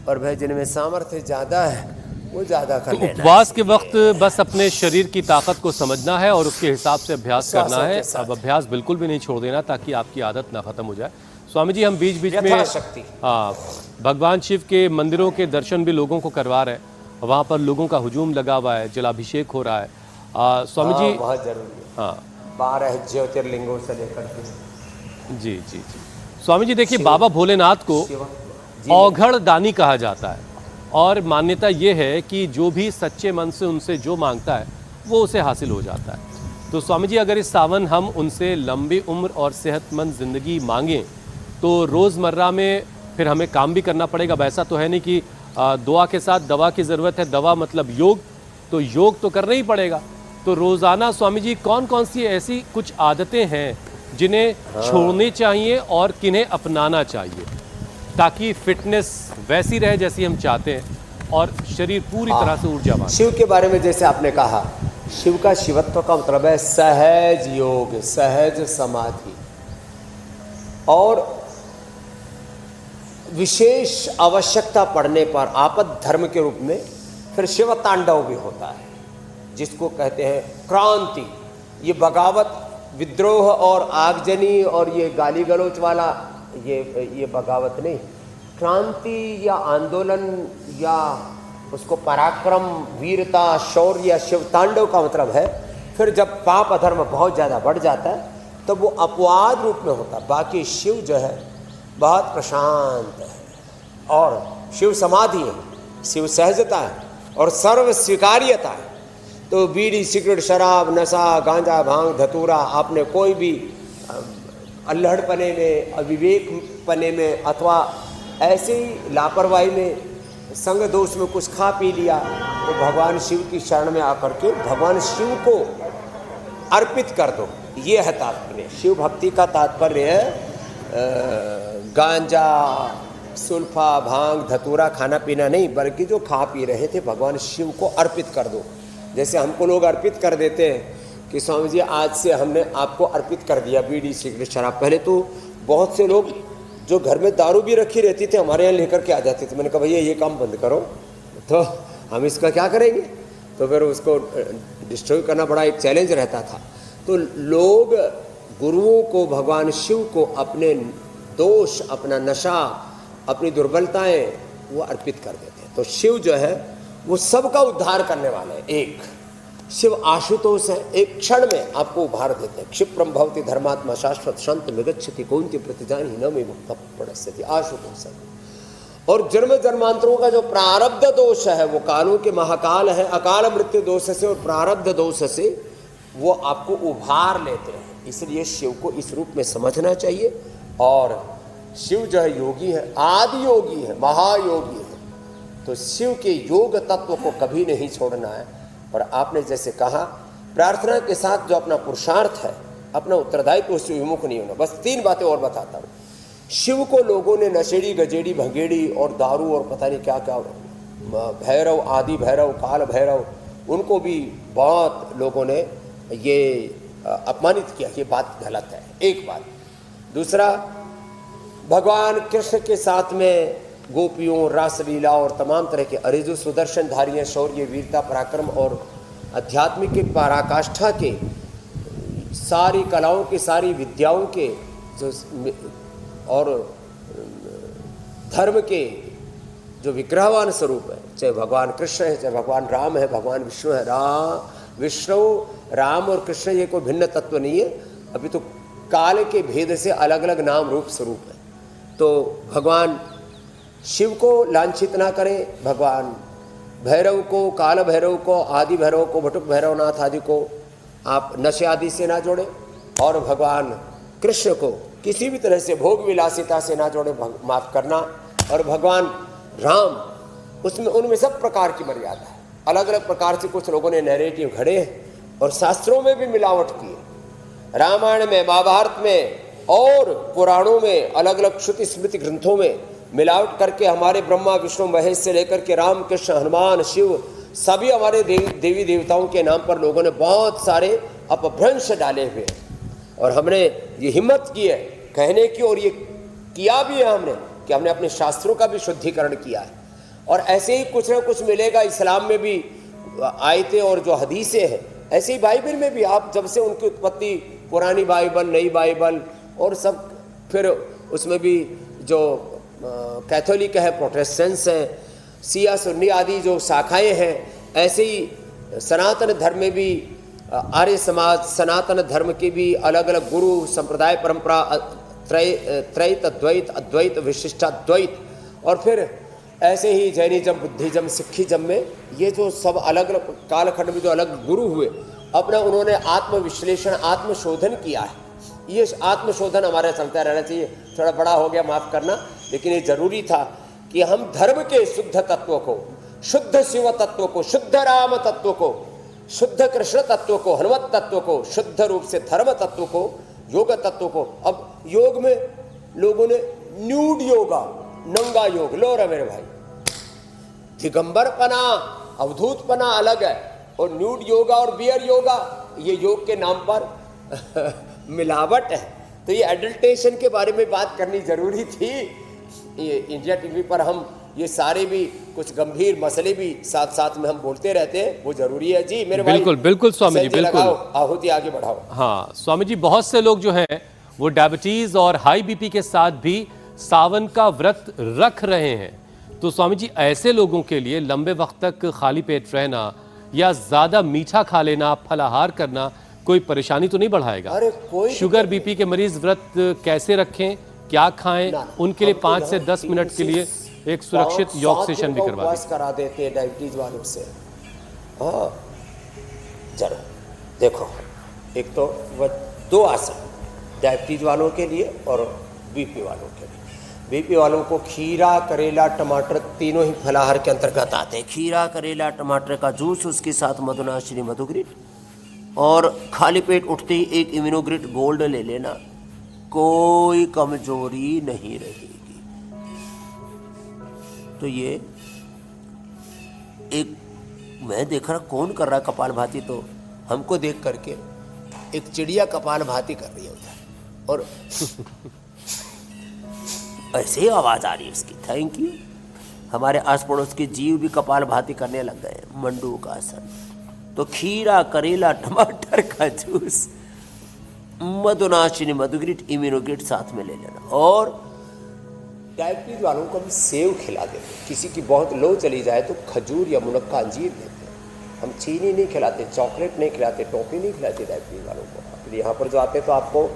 और भाई जिनमें सामर्थ्य ज़्यादा है वो ज़्यादा कर लेना। उपवास के वक्त बस अपने शरीर की ताकत को समझना है और उसके हिसाब से अभ्यास करना है। अब अभ्यास बिल्कुल भी नहीं छोड़ देना ताकि आपकी आदत ना खत्म हो जाए। स्वामी जी, हम बीच बीच में भगवान शिव के मंदिरों के दर्शन भी लोगों को करवा रहे हैं। वहाँ पर लोगों का हुजूम लगा हुआ है, जलाभिषेक हो रहा है। स्वामी जी, बहुत जरूरी है। हाँ, 12 ज्योतिर्लिंगों से लेकर के। जी जी जी। स्वामी जी देखिए, बाबा भोलेनाथ को औघड़ दानी कहा जाता है और मान्यता ये है कि जो भी सच्चे मन से उनसे जो मांगता है वो उसे हासिल हो जाता है। तो स्वामी जी, अगर इस सावन हम उनसे लंबी उम्र और सेहतमंद ज़िंदगी मांगें तो रोज़मर्रा में फिर हमें काम भी करना पड़ेगा। वैसा तो है नहीं कि दुआ के साथ दवा की ज़रूरत है, दवा मतलब योग, तो योग तो करना ही पड़ेगा। तो रोज़ाना स्वामी जी कौन कौन सी ऐसी कुछ आदतें हैं जिन्हें छोड़नी चाहिए और किन्हें अपनाना चाहिए ताकि फिटनेस वैसी रहे जैसी हम चाहते हैं और शरीर पूरी तरह से ऊर्जावान? शिव के बारे में जैसे आपने कहा, शिव का शिवत्व का मतलब है सहज योग, सहज समाधि, और विशेष आवश्यकता पड़ने पर आपद धर्म के रूप में फिर शिव तांडव भी होता है, जिसको कहते हैं क्रांति। ये बगावत, विद्रोह और आगजनी और ये गाली गलौच वाला ये बगावत नहीं, क्रांति या आंदोलन या उसको पराक्रम, वीरता, शौर्य या शिव तांडव का मतलब है फिर जब पाप अधर्म बहुत ज़्यादा बढ़ जाता है तो वो अपवाद रूप में होता है। बाकी शिव जो है बहुत प्रशांत है और शिव समाधि है, शिव सहजता है और सर्व स्वीकार्यता है। तो बीड़ी, सिगरेट, शराब, नशा, गांजा, भांग, धतूरा, आपने कोई भी अल्हड़पने में, अविवेक पने में अथवा ऐसे ही लापरवाही में, संग दोष में कुछ खा पी लिया तो भगवान शिव की शरण में आकर के भगवान शिव को अर्पित कर दो। ये है तात्पर्य। शिव भक्ति का तात्पर्य है गांजा, सुल्फा, भांग, धतूरा खाना पीना नहीं, बल्कि जो खा पी रहे थे भगवान शिव को अर्पित कर दो। जैसे हमको लोग अर्पित कर देते हैं कि स्वामी जी आज से हमने आपको अर्पित कर दिया बीड़ी, सिगरेट, शराब। पहले तो बहुत से लोग जो घर में दारू भी रखी रहती थी हमारे यहाँ लेकर के आ जाते थे। मैंने कहा भैया ये काम बंद करो, तो हम इसका क्या करेंगे, तो फिर उसको डिस्ट्रॉय करना बड़ा एक चैलेंज रहता था। तो लोग गुरुओं को, भगवान शिव को अपने दोष, अपना नशा, अपनी दुर्बलताएं वो अर्पित कर देते हैं। तो शिव जो है वो सबका उद्धार करने वाला है। एक शिव आशुतोष है, एक क्षण में आपको उभार देते हैं। क्षिप्रम भवति धर्मात्मा शाश्वत शांत विगच्छति कौन्ति प्रतिजानि न मे मुक्तः प्रणश्यति। आशुतोष है। और जन्म जन्मांतरों का जो प्रारब्ध दोष है वो कालों के महाकाल है, अकाल मृत्यु दोष से और प्रारब्ध दोष से वो आपको उभार लेते हैं। इसलिए शिव को इस रूप में समझना चाहिए। और शिव जो है योगी है, आदि योगी है, महायोगी है, तो शिव के योग तत्व को कभी नहीं छोड़ना है। और आपने जैसे कहा, प्रार्थना के साथ जो अपना पुरुषार्थ है, अपना उत्तरदायित्व उससे विमुख नहीं होना। बस 3 बातें और बताता हूँ। शिव को लोगों ने नशेड़ी, गजेड़ी, भंगेड़ी और दारू और पता नहीं क्या क्या, भैरव, आदि भैरव, काल भैरव, उनको भी बहुत लोगों ने ये अपमानित किया। ये बात गलत है, एक बात। दूसरा, भगवान कृष्ण के साथ में गोपियों, रासलीला और तमाम तरह के अरेजु सुदर्शनधारियाँ, शौर्य, वीरता, पराक्रम और आध्यात्मिक के पराकाष्ठा के, सारी कलाओं के, सारी विद्याओं के जो और धर्म के जो विग्रहवान स्वरूप है, चाहे भगवान कृष्ण है, चाहे भगवान राम है, भगवान विष्णु है। विष्णु, राम और कृष्ण ये कोई भिन्न तत्व नहीं है, अभी तो काल के भेद से अलग अलग नाम रूप स्वरूप है। तो भगवान शिव को लांछित ना करें, भगवान भैरव को, काल भैरव को, आदि भैरव को, बटुक भैरवनाथ आदि को आप नशे आदि से ना जोड़ें, और भगवान कृष्ण को किसी भी तरह से भोग विलासिता से ना जोड़ें, माफ करना। और भगवान राम, उसमें उनमें सब प्रकार की मर्यादा है। अलग अलग प्रकार से कुछ लोगों ने नैरेटिव घड़े हैं और शास्त्रों में भी मिलावट की है। रामायण में, महाभारत में और पुराणों में, अलग अलग श्रुति स्मृति ग्रंथों में मिलावट करके हमारे ब्रह्मा, विष्णु, महेश से लेकर के राम, कृष्ण, हनुमान, शिव, सभी हमारे देवी देवताओं के नाम पर लोगों ने बहुत सारे अपभ्रंश डाले हुए हैं। और हमने ये हिम्मत की है कहने की, और ये किया भी है हमने, कि हमने अपने शास्त्रों का भी शुद्धिकरण किया है। और ऐसे ही कुछ ना कुछ मिलेगा इस्लाम में भी, आयतें और जो हदीसें हैं, ऐसे ही बाइबल में भी। आप जब से उनकी उत्पत्ति, पुरानी बाइबल, नई बाइबल और सब, फिर उसमें भी जो कैथोलिक है, प्रोटेस्टेंट्स हैं, सिया सुन्नी आदि जो शाखाएं हैं, ऐसे ही सनातन धर्म में भी, आर्य समाज, सनातन धर्म के भी अलग अलग गुरु, संप्रदाय, परंपरा, त्रैत, द्वैत, अद्वैत, विशिष्टाद्वैत, और फिर ऐसे ही जैनिज्म, बुद्धिज्म, सिखिज्म में ये जो सब अलग अलग कालखंड में जो अलग गुरु हुए, अपना उन्होंने आत्मविश्लेषण, आत्मशोधन किया है। ये आत्मशोधन हमारा चलता रहना चाहिए। थोड़ा बड़ा हो गया, माफ करना, लेकिन ये जरूरी था कि हम धर्म के शुद्ध तत्व को, शुद्ध शिव तत्व को, शुद्ध राम तत्व को, शुद्ध कृष्ण तत्व को, हनुमत तत्व को, शुद्ध रूप से धर्म तत्व को, योग तत्व को। अब योग में लोगों ने न्यूड योगा, नंगा योग, लो रे मेरे भाई, दिगंबरपना, अवधूतपना अलग है, और न्यूड योगा और बियर योगा, ये योग के नाम पर मिलावट है। तो ये एडल्टेशन के बारे में बात करनी जरूरी थी। ये इंडिया टीवी पर हम ये सारे भी कुछ गंभीर मसले भी साथ साथ में हम बोलते रहते हैं, वो जरूरी है। जी मेरे बिल्कुल भाई, बिल्कुल स्वामी जी, बिल्कुल आहुति आगे बढ़ाओ। हाँ स्वामी जी, बहुत से लोग जो हैं वो डायबिटीज और हाई बीपी के साथ भी सावन का व्रत रख रहे हैं। तो स्वामी जी, ऐसे लोगों के लिए लंबे वक्त तक खाली पेट रहना या ज्यादा मीठा खा लेना, फलाहार करना कोई परेशानी तो नहीं बढ़ाएगा? अरे कोई शुगर बीपी के मरीज व्रत कैसे रखें, क्या खाएं? उनके लिए 5 से 10 मिनट के लिए एक सुरक्षित योग सेशन भी करवा करा देते हैं डायबिटीज वालों से। हाँ जरूर देखो, एक तो वह 2 आसन डायबिटीज वालों के लिए और बीपी वालों के लिए। बीपी वालों को खीरा, करेला, टमाटर तीनों ही फलाहार के अंतर्गत आते हैं। खीरा, करेला, टमाटर का जूस, उसके साथ मधुनाशिनी मधुग्रिट, और खाली पेट उठते ही एक इम्यूनोग्रिट गोल्ड ले लेना, कोई कमजोरी नहीं रहेगी। तो ये एक मैं देख रहा कौन कर रहा है कपालभाति, तो हमको देख करके एक चिड़िया कपालभाति कर रही है उधर, और ऐसे ही आवाज आ रही है उसकी। Thank you. हमारे आस पड़ोस के जीव भी कपालभाति करने लग गए, मंडूक आसन। तो खीरा, करेला, टमाटर का जूस, मधुनाशिनी मधुग्रिट, इम्यूनोग्रिट साथ में ले लेना। और डायबिटीज वालों को भी सेव खिला देते हैं। किसी की बहुत लो चली जाए तो खजूर या मुनक्का अंजीर देते हैं। हम चीनी नहीं खिलाते, चॉकलेट नहीं खिलाते, टॉफी नहीं खिलाते डायबिटीज वालों को। फिर यहाँ पर जो आते हैं तो आपको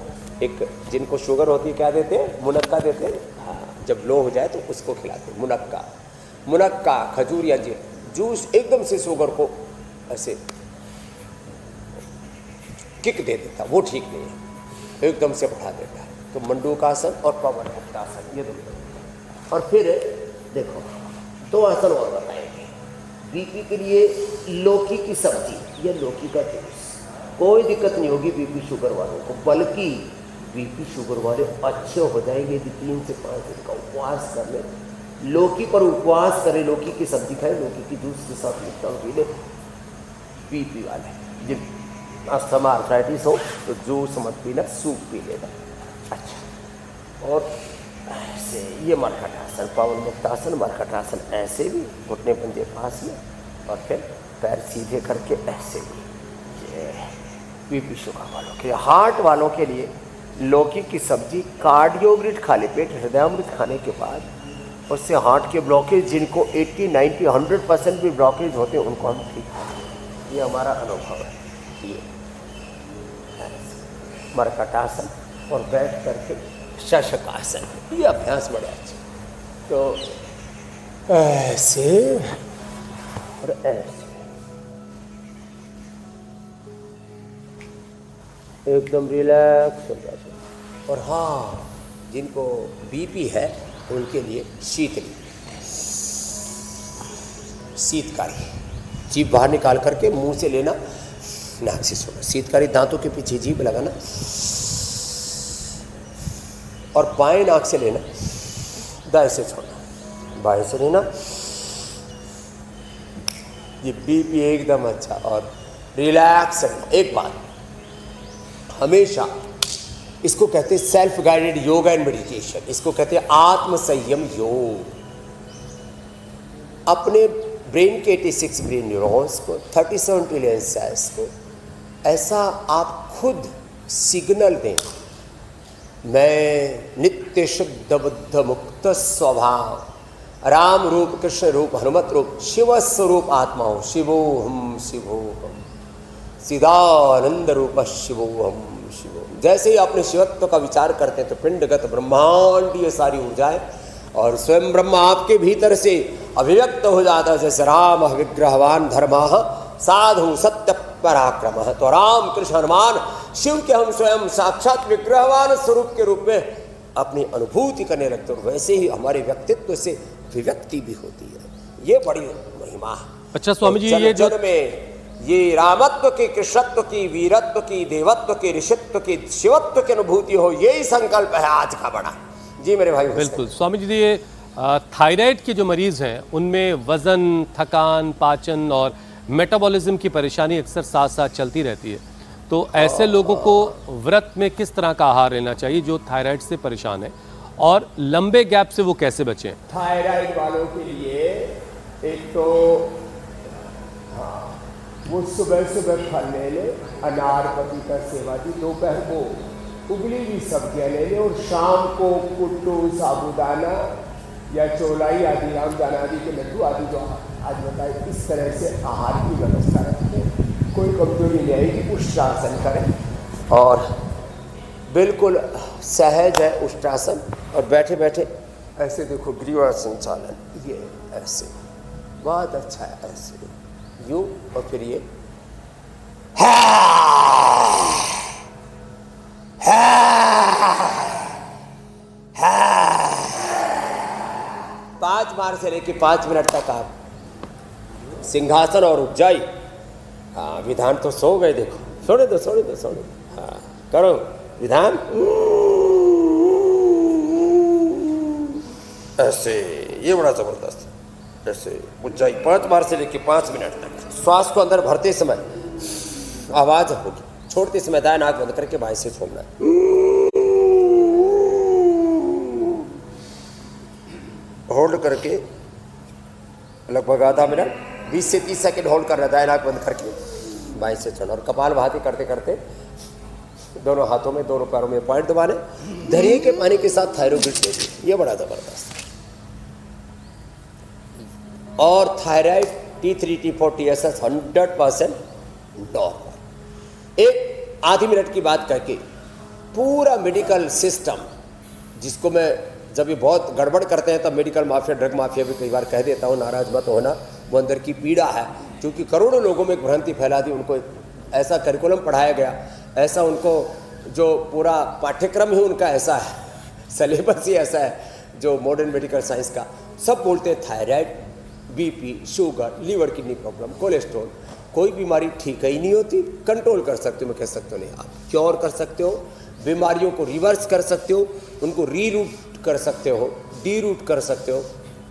एक, जिनको शुगर होती है क्या देते हैं, मुनक्का देते हैं। हाँ, जब लो हो जाए तो उसको खिलाते हैं मुनक्का। मुनक्का, खजूर या जूस एकदम से शुगर को ऐसे किक दे देता, वो ठीक नहीं है, एकदम से बढ़ा देता है। तो मंडूकासन और पवन मुक्तासन, ये दो। और फिर देखो 2 आसन और बताएंगे। बीपी के लिए लौकी की सब्जी या लौकी का जूस, कोई दिक्कत नहीं होगी बीपी शुगर वालों को, बल्कि बीपी शुगर वाले अच्छे हो जाएंगे यदि 3 से 5 दिन का उपवास कर ले। लौकी पर उपवास करें, लौकी की सब्जी खाए, लौकी की जूस के साथ मिलता पी ले। बीपी वाले जिन अस्थमा आर्थराइटिस हो तो जूस मत पीना, सूप पी लेना। अच्छा, और ऐसे ये मरकटासन, पवन मुक्तासन, मरकटासन, ऐसे भी घुटने पंजे पास में, और फिर पैर सीधे करके ऐसे भी। ये बीपी शुगर वालों के, हार्ट वालों के लिए लौकी की सब्जी, कार्डियोग्रिड खाली पेट हृदयामृत खाने के बाद, उससे हार्ट के ब्लॉकेज, जिनको 80, 90, 100% भी ब्लॉकेज होते हैं, उनको हम ठीक करते। ये हमारा अनुभव है। ये मरकटासन और बैठ करके शशकासन, ये अभ्यास बड़े अच्छे। तो ऐसे और ऐसे एकदम रिलैक्स हो जाते। और हाँ, जिनको बीपी है उनके लिए शीतकारी, जीभ बाहर निकाल करके मुंह से लेना, नाक से छोड़ना। शीतकारी दांतों के पीछे जीभ लगाना और बाएं नाक से लेना, दाएं से छोड़ना, बाएं से लेना। ये बीपी एकदम अच्छा और रिलैक्स है। एक बात, हमेशा इसको कहते हैं self guided yoga and meditation, इसको कहते हैं आत्म संयम योग। अपने ब्रेन के 86 ब्रेन न्यूरॉन्स को, 37 ट्रिलियन सेल्स को ऐसा आप खुद सिग्नल दें, मैं नित्य शुद्ध बुद्ध मुक्त स्वभाव, राम रूप, कृष्ण रूप, हनुमत रूप, शिव स्वरूप आत्मा हूँ, शिवोहम शिवोहम, चिदानंद रूप शिवोहम शिवोहम। जैसे ही अपने शिवत्व का विचार करते हैं तो पिंडगत ब्रह्मांडीय सारी ऊर्जाएं और स्वयं ब्रह्म आपके भीतर से अभिव्यक्त हो जाता है। जैसे राम विग्रहवान धर्मः साधु सत्य पराक्रम। तो राम कृष्ण हनुमान शिव के हम स्वयं साक्षात विग्रहवान स्वरूप के रूप में अपनी अनुभूति करने लगते हैं। वैसे ही हमारे व्यक्तित्व से अभिव्यक्ति भी होती है। ये बड़ी महिमा है। अच्छा स्वामी जी, जन ये जो जन में ये रामत्व की, कृष्णत्व की, वीरत्व की, देवत्व की, ऋषित्व की, शिवत्व की अनुभूति हो, यही संकल्प है आज का बड़ा। जी मेरे भाई। बिल्कुल स्वामी जी, ये थायराइड के जो मरीज हैं उनमें वजन, थकान, पाचन और मेटाबॉलिज्म की परेशानी अक्सर साथ साथ चलती रहती है। तो ऐसे लोगों को व्रत में किस तरह का आहार लेना चाहिए जो थायराइड से परेशान है, और लंबे गैप से वो कैसे बचें? थायराइड वालों के लिए एक तो हाँ, वो सुबह सुबह फल ले ले, अनार पपीता सेवा दी, दोपहर को उबली हुई सब्जियां ले ले, और शाम को कुट्टू, साबूदाना या चौलाई आदि, रामदाना आदि के लड्डू आदि जो आज बताए, इस तरह से आहार की व्यवस्था रखें। कोई कमजोरी नहीं आएगी। उष्ट्रासन करें और बिल्कुल सहज है उष्ट्रासन, और बैठे बैठे ऐसे देखो ग्रीवा संचालन, ये ऐसे बहुत अच्छा है, ऐसे यूं, और फिर ये 5 बार से लेके 5 मिनट तक आप सिंहासन और उपजाई। हाँ, विधान तो सो गए, देखो, छोड़े दो। हाँ, करो विधान ऐसे, ये बड़ा जबरदस्त। ऐसे उपजाई 5 बार से लेके 5 मिनट तक। श्वास को अंदर भरते समय आवाज होगी, छोड़ते समय दाएं नाक बंद करके बाएं से छोड़ना है। होल्ड करके लगभग आधा मिनट, 20 से 30 सेकंड होल्ड करना, दाएं नाक बंद करके बाएं से छोड़ना, और कपालभाति करते करते दोनों हाथों में, दोनों पैरों में पॉइंट दबाने। दरिया के पानी के साथ थायराइड लेते, ये बड़ा जबरदस्त। और thyroid T3, T4, TSS 100% normal. एक आधी मिनट की बात करके पूरा मेडिकल सिस्टम, जिसको मैं जब ये बहुत गड़बड़ करते हैं तब मेडिकल माफिया, ड्रग माफिया भी कई बार कह देता हूँ, नाराज मत होना, वो अंदर की पीड़ा है, क्योंकि करोड़ों लोगों में एक भ्रांति फैला दी। उनको ऐसा करिकुलम पढ़ाया गया, ऐसा उनको जो पूरा पाठ्यक्रम ही उनका ऐसा है, सिलेबस ही ऐसा है जो मॉडर्न मेडिकल साइंस का। सब बोलते हैं thyroid, BP, sugar, liver kidney problem, cholesterol, कोई बीमारी ठीक ही नहीं होती। कंट्रोल कर सकते हो, मैं कह सकता हूँ नहीं, आप क्योर कर सकते हो, बीमारियों को रिवर्स कर सकते हो, उनको रीरूट कर सकते हो, डीरूट कर सकते हो,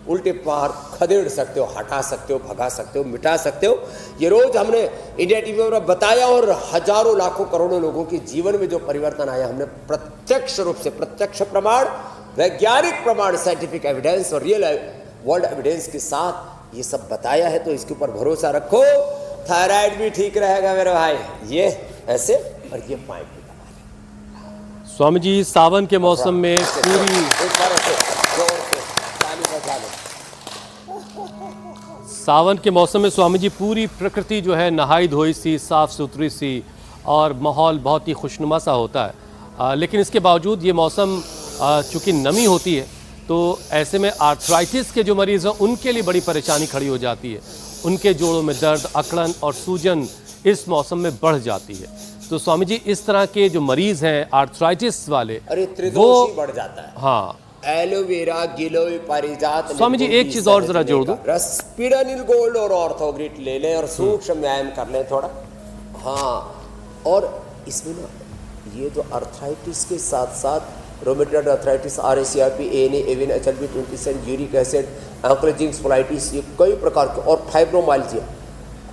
उल्टे पार खदेड़ सकते हो, हटा सकते हो, भगा सकते हो, मिटा सकते हो। ये रोज हमने इंडिया टीवी पर बताया और हजारों लाखों करोड़ों लोगों के जीवन में जो परिवर्तन आया, हमने प्रत्यक्ष रूप से, प्रत्यक्ष प्रमाण, वैज्ञानिक प्रमाण, साइंटिफिक एविडेंस और रियल वर्ल्ड एविडेंस के साथ ये सब बताया है। तो इसके ऊपर भरोसा रखो, थायराइड भी ठीक रहेगा मेरे भाई, ये ऐसे और ये पाइप भी दबा। स्वामी जी, सावन के मौसम में पूरी एक बार ऐसे जोर से ताली बजा लो। सावन के मौसम में स्वामी जी पूरी प्रकृति जो है नहाई धोई सी, साफ सुथरी सी, और माहौल बहुत ही खुशनुमा सा होता है। लेकिन इसके बावजूद ये मौसम चूँकि नमी होती है, तो ऐसे में आर्थराइटिस के जो मरीज़ हैं उनके लिए बड़ी परेशानी खड़ी हो जाती है। उनके जोड़ों में दर्द, अकड़न और सूजन इस मौसम में बढ़ जाती है। तो स्वामी जी, इस तरह के जो मरीज़ हैं आर्थराइटिस वाले, अरे त्रिदोष ही बढ़ जाता है। हाँ, एलोवेरा, गिलोय, पारिजात। स्वामी जी, एक चीज और जरा जोड़ दो। रसपीडानिल गोल्ड और ऑर्थोग्रिट ले लें और सूक्ष्म व्यायाम कर लें थोड़ा। हाँ, और इसमें ना ये जो अर्थराइटिस के साथ साथ rheumatoid arthritis, RACRP, ANA, AVN, HLB, 27, uric acid, ankylosing spondylitis, ये कई प्रकार के, और फाइब्रोमाइल्जिया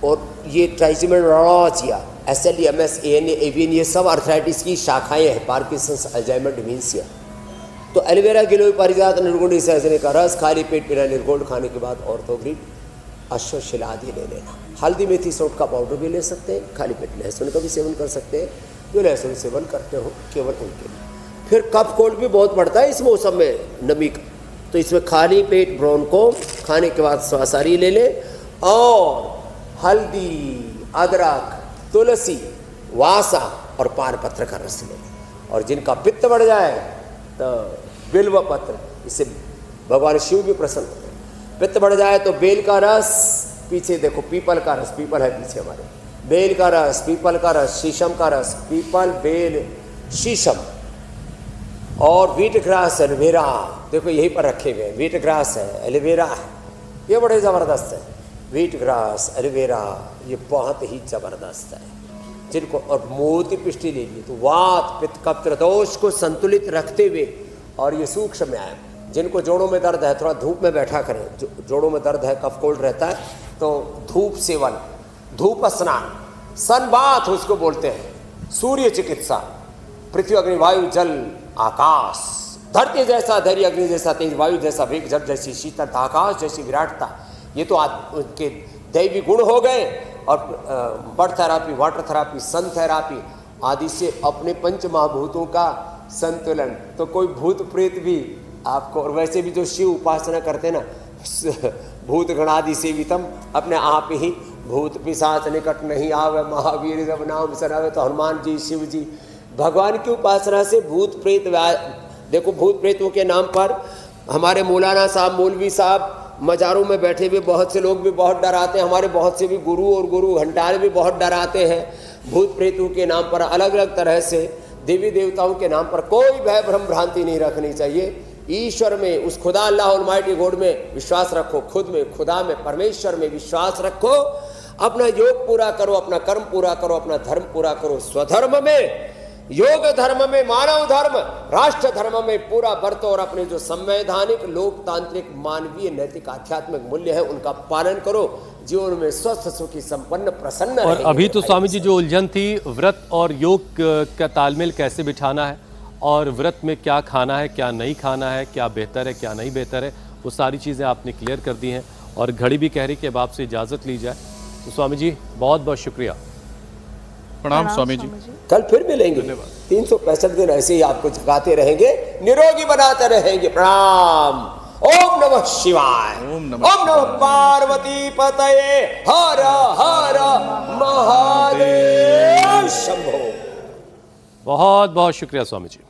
और ये ट्राइसिमेटोलॉजिया, SLEMS, ANA, AVN, ये सब अर्थराइटिस की शाखाएं हैं। Parkinson's, Alzheimer, dementia. तो एलोवेरा, गिलोय, पारिजात, निर्गुणी सहजने का रस, खाली पेट पीना निर्गोल्ड खाने के बाद ऑर्थोग्रिट, अश्वशिला आदि ले लेना। हल्दी, मेथी, सौंठ का पाउडर भी ले सकते हैं। खाली पेट लहसुन का भी सेवन कर सकते हैं, जो लहसुन सेवन करते हो केवल उनके लिए। फिर कफ कोल्ड भी बहुत बढ़ता है इस मौसम में नमी का, तो इसमें खाली पेट ब्रोन को खाने के बाद स्वासारी ले ले, और हल्दी, अदरक, तुलसी, वासा और पानपत्र का रस ले लें। और जिनका पित्त बढ़ जाए तो बिल्व पत्र, इससे भगवान शिव भी प्रसन्न होते हैं। पित्त बढ़ जाए तो बेल का रस, पीछे देखो पीपल का रस, पीपल है पीछे हमारे, बेल का रस, पीपल का रस, शीशम का रस, पीपल, बेल, शीशम, और वीट ग्रास, एलोवेरा, देखो यहीं पर रखे हुए हैं, वीट ग्रास है, एलोवेरा है, ये बड़े ज़बरदस्त है। वीट ग्रास, एलोवेरा, ये बहुत ही ज़बरदस्त है। जिनको, और मोती पिष्टी ले ली तो वात, पित्त, कफ, त्रिदोष को संतुलित रखते हुए, और ये सूक्ष्म व्यायाम। जिनको जोड़ों में दर्द है, थोड़ा धूप में बैठा करें। जोड़ों में दर्द है, कफ कोल्ड रहता है, तो धूप सेवन, धूप स्नान, सन बाथ उसको बोलते हैं, सूर्य चिकित्सा, पृथ्वी, अग्नि, वायु, जल, आकाश, धरती जैसा धैर्य, अग्नि जैसा तेज, वायु जैसा वेग, जल जैसी शीतलता, आकाश जैसी विराटता, ये तो उनके दैवी गुण हो गए। और बर्ड थेरापी, वाटर थेरापी, सन थेरापी आदि से अपने पंच महाभूतों का संतुलन। तो कोई भूत प्रेत भी आपको, और वैसे भी जो शिव उपासना करते ना, भूत गणादि सेवितम, अपने आप ही भूत पिशाच निकट नहीं आवे, महावीर जब नाम सरावे, तो हनुमान जी, शिव जी, भगवान की उपासना से भूत प्रेत, देखो भूत प्रेतों के नाम पर हमारे मौलाना साहब, मौलवी साहब, मज़ारों में बैठे हुए बहुत से लोग भी बहुत डराते हैं। हमारे बहुत से भी गुरु और गुरु घंटारे भी बहुत डराते हैं। भूत प्रेतों के नाम पर, अलग अलग तरह से देवी देवताओं के नाम पर कोई भय भ्रम भ्रांति नहीं रखनी चाहिए। ईश्वर में, उस खुदा अल्लाह ऑलमाइटी गॉड में विश्वास रखो, खुद में, खुदा में, परमेश्वर में विश्वास रखो। अपना योग पूरा करो, अपना कर्म पूरा करो, अपना धर्म पूरा करो। स्वधर्म में, योग धर्म में, मानव धर्म, राष्ट्र धर्म में पूरा बरतो, और अपने जो संवैधानिक, लोकतांत्रिक, मानवीय, नैतिक, आध्यात्मिक मूल्य है उनका पालन करो। जीवन में स्वस्थ, सुखी, संपन्न, प्रसन्न। और अभी तो स्वामी जी जो उलझन थी, व्रत और योग का तालमेल कैसे बिठाना है, और व्रत में क्या खाना है, क्या नहीं खाना है, क्या बेहतर है, क्या नहीं बेहतर है, वो सारी चीज़ें आपने क्लियर कर दी हैं। और घड़ी भी कह रही कि अब आपसे इजाज़त ली जाए। तो स्वामी जी बहुत बहुत शुक्रिया। प्रणाम स्वामी जी। कल फिर मिलेंगे। 365 दिन ऐसे ही आपको जगाते रहेंगे, निरोगी बनाते रहेंगे। प्रणाम। ओम नमः शिवाय। ओम नमः ओम नमः पार्वती पतये हर हर महादेव शंभो। बहुत बहुत शुक्रिया स्वामी जी।